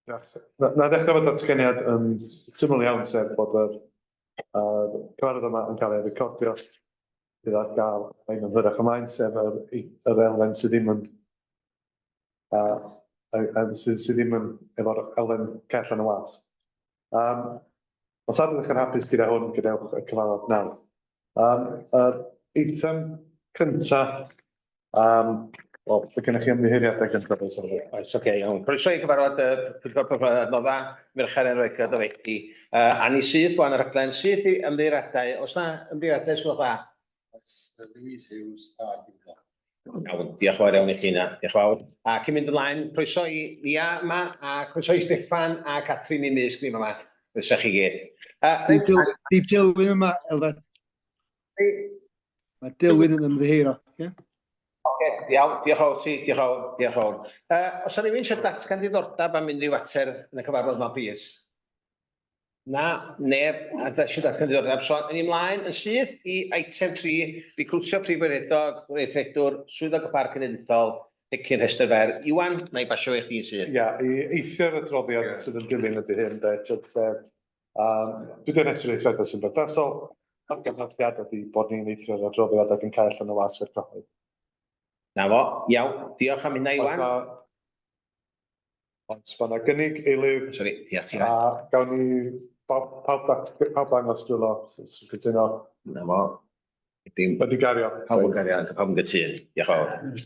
Na ddechrau fod datganiad yn syml iawn, sef bod yr cyfarfod yma yn cael ei recordio bydd ar gael ein ymhyrach ymlaen, sef yr elfen sydd ddim yn sydd ddim yn efo'r elfen cell yn y was. Os ydych yn hapus gyda hwn, gadewch y cyfarfod nawr. Yr eitem cyntaf, wel, mae gennych chi ymddiheuriadau gyntaf oes ar Oes, oce, iawn. Croeso i gyfarfod Pwyllgor Perfformiad Adnoddau, Merched Enwedig a Dyfedi. A ni sydd wan y rhaglen, sydd i ymddiheuriadau. Oes na ymddiheuriadau sgwylch dda? Louise Hughes a Gwyllgor. Iawn, diolch fawr iawn i chi na, diolch fawr. A cyn mynd ymlaen, croeso i Lia yma, a croeso i Steffan a Catrin i Mysg ni yma. Croeso chi gyd. Di Dilwyn yma, Elfed. Mae Dilwyn yn ymddiheurio. Oce, iawn, diolch fawr ti, diolch fawr. Os yna rhywun eisiau datgan diddordeb am unrhyw fater yn y cyfarfod yma, plîs? Na, neb, a eisiau datgan diddordeb. So, yn ymlaen, yn syth i eitem 3, recriwtio prif weithredwr, swyddog y parc cenedlaethol, Pecyn Rhestr Fer. Iwan, na i basio eich di'n syth. Ia, i eithio'r adroddiad sydd yn dilyn ydy hyn, sef, dwi wedi nesur eithriadau sy'n berthnasol, a'r gyfnodiad ydy bod ni'n eithio'r adroddiad ac yn cael yn y was o'r cyhoedd. Na fo, iawn, diolch am hynna Iwan. Ond sbana gynnig eilydd. Sori, diolch ti. A gawn ni pawb angos dwylo sy'n cytuno. Na fo. Wedi gario. Pawb yn gario, pawb yn gytun. Diolch fawr.